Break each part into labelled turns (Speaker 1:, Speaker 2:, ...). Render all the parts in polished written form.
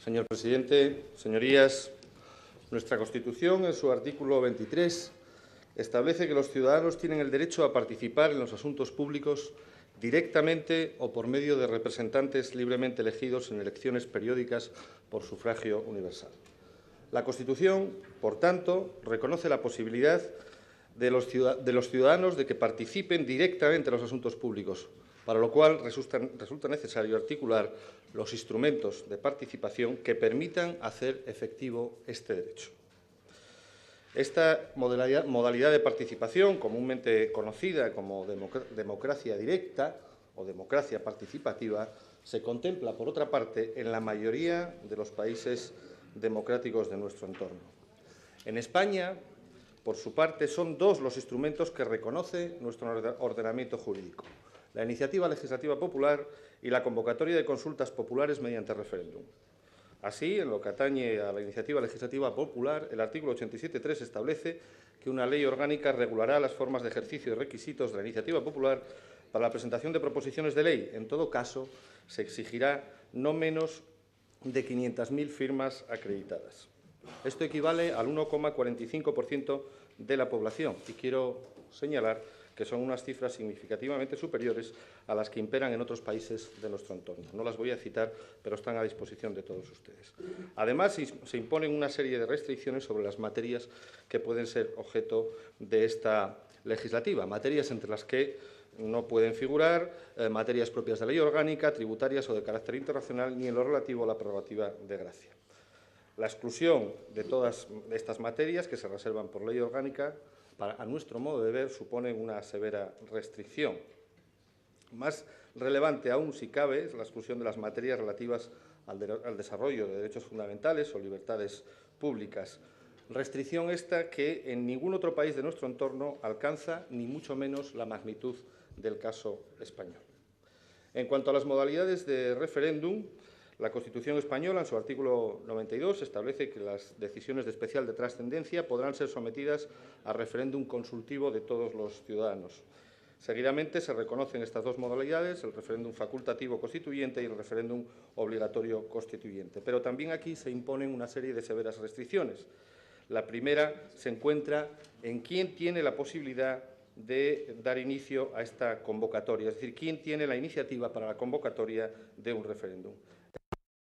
Speaker 1: Señor presidente, señorías, nuestra Constitución, en su artículo 23, establece que los ciudadanos tienen el derecho a participar en los asuntos públicos directamente o por medio de representantes libremente elegidos en elecciones periódicas por sufragio universal. La Constitución, por tanto, reconoce la posibilidad de los ciudadanos de que participen directamente en los asuntos públicos, para lo cual resulta necesario articular los instrumentos de participación que permitan hacer efectivo este derecho. Esta modalidad de participación, comúnmente conocida como democracia directa o democracia participativa, se contempla, por otra parte, en la mayoría de los países democráticos de nuestro entorno. En España, por su parte, son dos los instrumentos que reconoce nuestro ordenamiento jurídico: la iniciativa legislativa popular y la convocatoria de consultas populares mediante referéndum. Así, en lo que atañe a la iniciativa legislativa popular, el artículo 87.3 establece que una ley orgánica regulará las formas de ejercicio y requisitos de la iniciativa popular para la presentación de proposiciones de ley. En todo caso, se exigirá no menos de 500.000 firmas acreditadas. Esto equivale al 1,45% de la población y quiero señalar que son unas cifras significativamente superiores a las que imperan en otros países de nuestro entorno. No las voy a citar, pero están a disposición de todos ustedes. Además, se imponen una serie de restricciones sobre las materias que pueden ser objeto de esta legislativa, materias entre las que no pueden figurar materias propias de ley orgánica, tributarias o de carácter internacional, ni en lo relativo a la prerrogativa de gracia. La exclusión de todas estas materias que se reservan por ley orgánica, a nuestro modo de ver, supone una severa restricción. Más relevante aún, si cabe, es la exclusión de las materias relativas al desarrollo de derechos fundamentales o libertades públicas. Restricción esta que en ningún otro país de nuestro entorno alcanza ni mucho menos la magnitud del caso español. En cuanto a las modalidades de referéndum, la Constitución española, en su artículo 92, establece que las decisiones de especial de trascendencia podrán ser sometidas a referéndum consultivo de todos los ciudadanos. Seguidamente se reconocen estas dos modalidades, el referéndum facultativo constituyente y el referéndum obligatorio constituyente. Pero también aquí se imponen una serie de severas restricciones. La primera se encuentra en quién tiene la posibilidad de dar inicio a esta convocatoria, es decir, quién tiene la iniciativa para la convocatoria de un referéndum.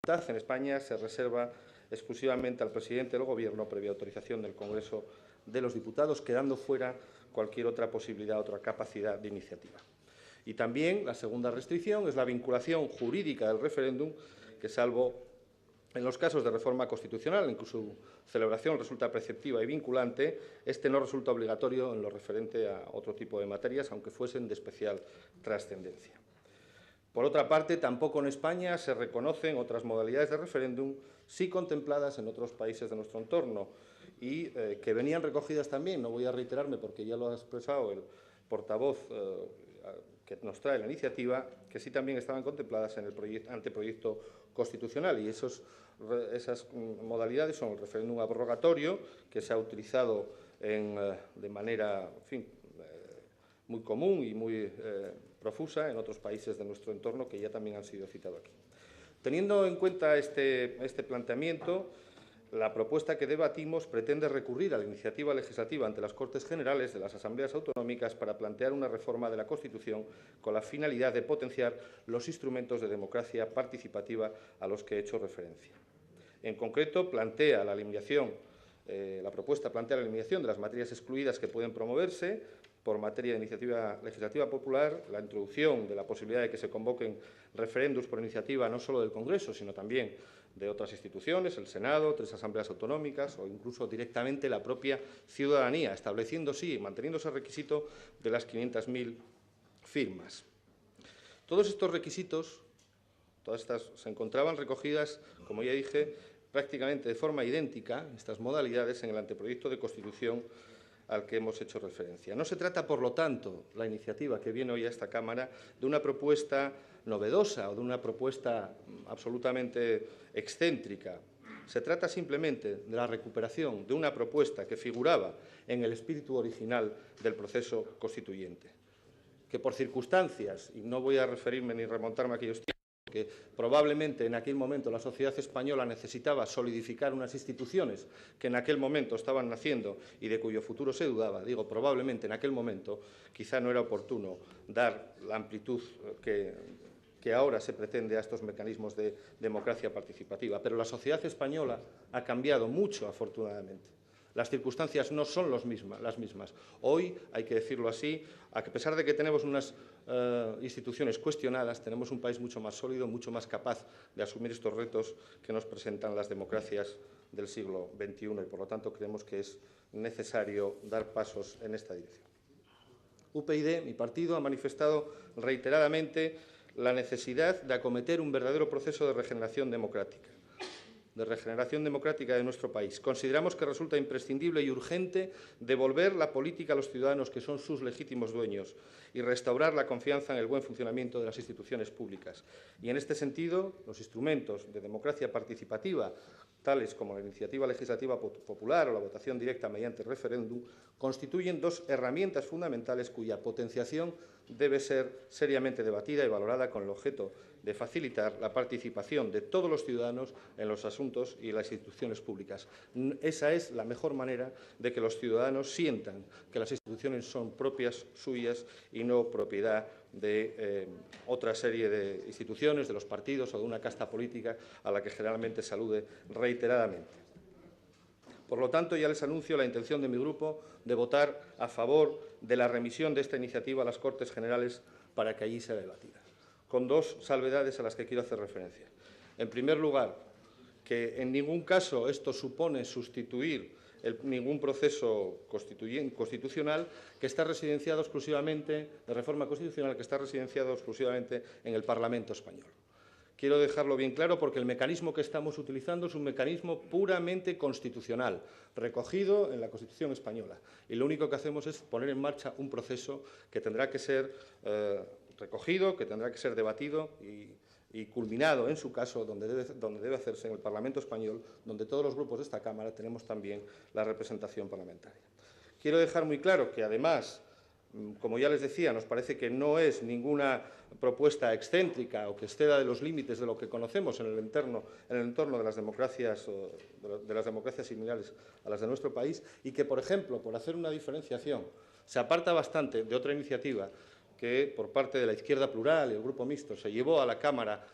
Speaker 1: En España se reserva exclusivamente al presidente del Gobierno previa autorización del Congreso de los Diputados, quedando fuera cualquier otra posibilidad, otra capacidad de iniciativa. Y también la segunda restricción es la vinculación jurídica del referéndum, que salvo en los casos de reforma constitucional, en que su celebración resulta preceptiva y vinculante, este no resulta obligatorio en lo referente a otro tipo de materias, aunque fuesen de especial trascendencia. Por otra parte, tampoco en España se reconocen otras modalidades de referéndum, sí contempladas en otros países de nuestro entorno y que venían recogidas también, no voy a reiterarme porque ya lo ha expresado el portavoz que nos trae la iniciativa, que sí también estaban contempladas en el anteproyecto constitucional, y esas modalidades son el referéndum abrogatorio, que se ha utilizado de manera, en fin, muy común y muy profusa en otros países de nuestro entorno que ya también han sido citados aquí. Teniendo en cuenta este planteamiento, la propuesta que debatimos pretende recurrir a la iniciativa legislativa ante las Cortes Generales de las Asambleas Autonómicas para plantear una reforma de la Constitución con la finalidad de potenciar los instrumentos de democracia participativa a los que he hecho referencia. En concreto, la propuesta plantea la eliminación de las materias excluidas que pueden promoverse por materia de iniciativa legislativa popular, la introducción de la posibilidad de que se convoquen referéndums por iniciativa no solo del Congreso, sino también de otras instituciones, el Senado, 3 asambleas autonómicas o incluso directamente la propia ciudadanía, estableciendo, sí, manteniéndose el requisito de las 500.000 firmas. Todos estos requisitos, todas estas se encontraban recogidas, como ya dije, prácticamente de forma idéntica, estas modalidades, en el anteproyecto de Constitución al que hemos hecho referencia. No se trata, por lo tanto, la iniciativa que viene hoy a esta Cámara, de una propuesta novedosa o de una propuesta absolutamente excéntrica. Se trata simplemente de la recuperación de una propuesta que figuraba en el espíritu original del proceso constituyente, que por circunstancias, y no voy a referirme ni remontarme a aquellos tiempos, porque probablemente en aquel momento la sociedad española necesitaba solidificar unas instituciones que en aquel momento estaban naciendo y de cuyo futuro se dudaba. Digo, probablemente en aquel momento quizá no era oportuno dar la amplitud que ahora se pretende a estos mecanismos de democracia participativa. Pero la sociedad española ha cambiado mucho, afortunadamente. Las circunstancias no son las mismas. Hoy, hay que decirlo así, a pesar de que tenemos unas instituciones cuestionadas, tenemos un país mucho más sólido, mucho más capaz de asumir estos retos que nos presentan las democracias del siglo XXI y, por lo tanto, creemos que es necesario dar pasos en esta dirección. UPyD, mi partido, ha manifestado reiteradamente la necesidad de acometer un verdadero proceso de regeneración democrática de nuestro país. Consideramos que resulta imprescindible y urgente devolver la política a los ciudadanos, que son sus legítimos dueños, y restaurar la confianza en el buen funcionamiento de las instituciones públicas. Y, en este sentido, los instrumentos de democracia participativa, tales como la iniciativa legislativa popular o la votación directa mediante referéndum, constituyen dos herramientas fundamentales cuya potenciación debe ser seriamente debatida y valorada con el objeto de facilitar la participación de todos los ciudadanos en los asuntos y las instituciones públicas. Esa es la mejor manera de que los ciudadanos sientan que las instituciones son propias suyas y no propiedad de otra serie de instituciones, de los partidos o de una casta política a la que generalmente se alude reiteradamente. Por lo tanto, ya les anuncio la intención de mi grupo de votar a favor de la remisión de esta iniciativa a las Cortes Generales para que allí sea debatida, con dos salvedades a las que quiero hacer referencia. En primer lugar, que en ningún caso esto supone sustituir ningún proceso constitucional que está residenciado exclusivamente, de reforma constitucional, que está residenciado exclusivamente en el Parlamento español. Quiero dejarlo bien claro porque el mecanismo que estamos utilizando es un mecanismo puramente constitucional, recogido en la Constitución española. Y lo único que hacemos es poner en marcha un proceso que tendrá que ser recogido, que tendrá que ser debatido y culminado, en su caso, donde debe hacerse, en el Parlamento español, donde todos los grupos de esta Cámara tenemos también la representación parlamentaria. Quiero dejar muy claro que, además, como ya les decía, nos parece que no es ninguna propuesta excéntrica o que exceda de los límites de lo que conocemos en el entorno de las democracias similares a las de nuestro país, y que, por ejemplo, por hacer una diferenciación, se aparta bastante de otra iniciativa que, por parte de la Izquierda Plural y el Grupo Mixto, se llevó a la Cámara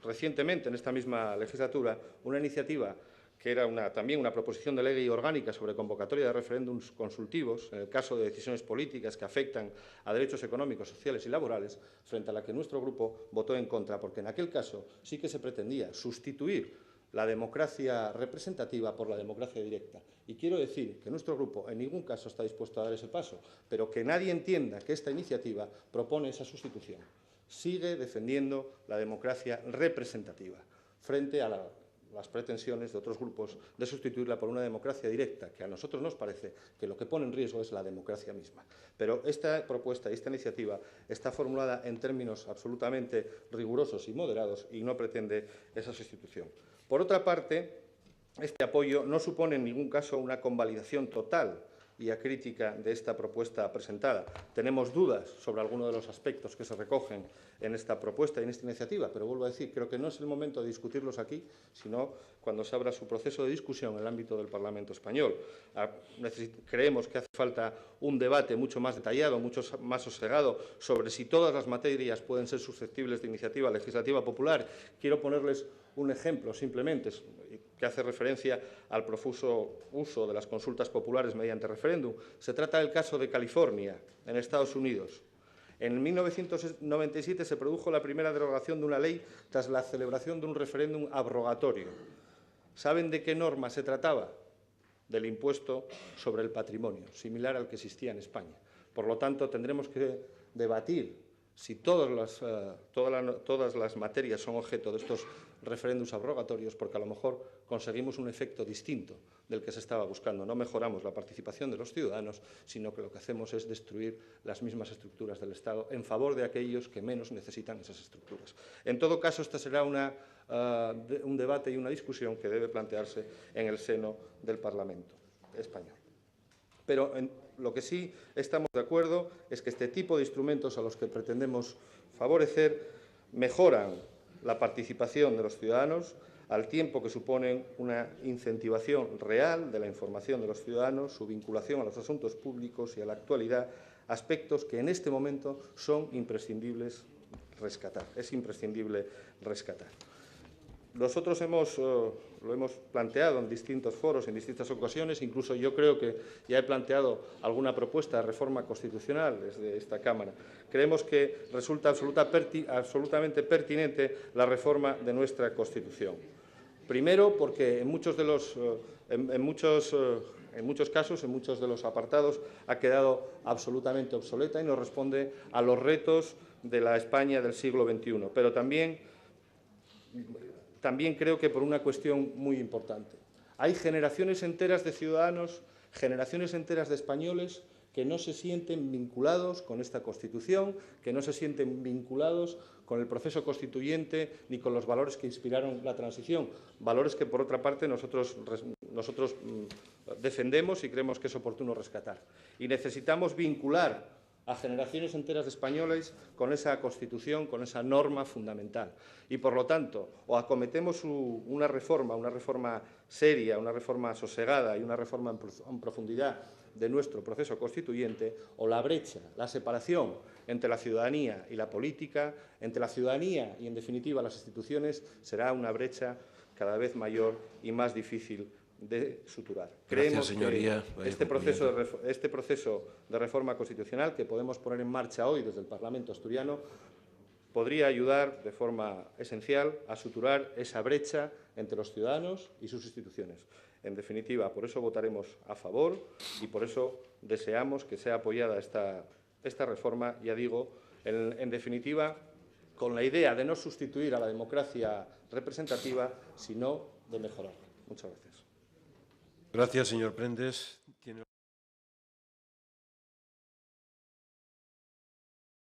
Speaker 1: recientemente, en esta misma legislatura, una iniciativa que era también una proposición de ley orgánica sobre convocatoria de referéndums consultivos, en el caso de decisiones políticas que afectan a derechos económicos, sociales y laborales, frente a la que nuestro grupo votó en contra, porque en aquel caso sí que se pretendía sustituir la democracia representativa por la democracia directa. Y quiero decir que nuestro grupo en ningún caso está dispuesto a dar ese paso, pero que nadie entienda que esta iniciativa propone esa sustitución. Sigue defendiendo la democracia representativa frente a las pretensiones de otros grupos de sustituirla por una democracia directa, que a nosotros nos parece que lo que pone en riesgo es la democracia misma. Pero esta propuesta y esta iniciativa está formulada en términos absolutamente rigurosos y moderados y no pretende esa sustitución. Por otra parte, este apoyo no supone en ningún caso una convalidación total y acrítica de esta propuesta presentada. Tenemos dudas sobre algunos de los aspectos que se recogen en esta propuesta y en esta iniciativa, pero vuelvo a decir, creo que no es el momento de discutirlos aquí, sino cuando se abra su proceso de discusión en el ámbito del Parlamento español. Creemos que hace falta un debate mucho más detallado, mucho más sosegado, sobre si todas las materias pueden ser susceptibles de iniciativa legislativa popular. Quiero ponerles un ejemplo, simplemente, que hace referencia al profuso uso de las consultas populares mediante referéndum. Se trata del caso de California, en Estados Unidos. En 1997 se produjo la primera derogación de una ley tras la celebración de un referéndum abrogatorio. ¿Saben de qué norma se trataba? Del impuesto sobre el patrimonio, similar al que existía en España. Por lo tanto, tendremos que debatir si todas las materias son objeto de estos referéndums abrogatorios, porque a lo mejor conseguimos un efecto distinto del que se estaba buscando. No mejoramos la participación de los ciudadanos, sino que lo que hacemos es destruir las mismas estructuras del Estado en favor de aquellos que menos necesitan esas estructuras. En todo caso, esta será un debate y una discusión que debe plantearse en el seno del Parlamento español. Pero en lo que sí estamos de acuerdo es que este tipo de instrumentos a los que pretendemos favorecer mejoran la participación de los ciudadanos, al tiempo que suponen una incentivación real de la información de los ciudadanos, su vinculación a los asuntos públicos y a la actualidad, aspectos que en este momento son imprescindibles rescatar. Es imprescindible rescatar. Nosotros lo hemos planteado en distintos foros, en distintas ocasiones, incluso yo creo que ya he planteado alguna propuesta de reforma constitucional desde esta Cámara. Creemos que resulta absolutamente pertinente la reforma de nuestra Constitución. Primero, porque en muchos casos, en muchos de los apartados, ha quedado absolutamente obsoleta y no responde a los retos de la España del siglo XXI. Pero también creo que por una cuestión muy importante. Hay generaciones enteras de ciudadanos, generaciones enteras de españoles que no se sienten vinculados con esta Constitución, que no se sienten vinculados con el proceso constituyente ni con los valores que inspiraron la transición, valores que, por otra parte, nosotros defendemos y creemos que es oportuno rescatar. Y necesitamos vincular a generaciones enteras de españoles con esa Constitución, con esa norma fundamental. Y, por lo tanto, o acometemos una reforma seria, una reforma sosegada y una reforma en profundidad de nuestro proceso constituyente, o la brecha, la separación entre la ciudadanía y la política, entre la ciudadanía y, en definitiva, las instituciones, será una brecha cada vez mayor y más difícil de suturar. Creemos que este proceso de reforma constitucional que podemos poner en marcha hoy desde el Parlamento asturiano podría ayudar de forma esencial a suturar esa brecha entre los ciudadanos y sus instituciones. En definitiva, por eso votaremos a favor y por eso deseamos que sea apoyada esta reforma, ya digo, en definitiva, con la idea de no sustituir a la democracia representativa, sino de mejorarla. Muchas gracias.
Speaker 2: Gracias, señor Prendes.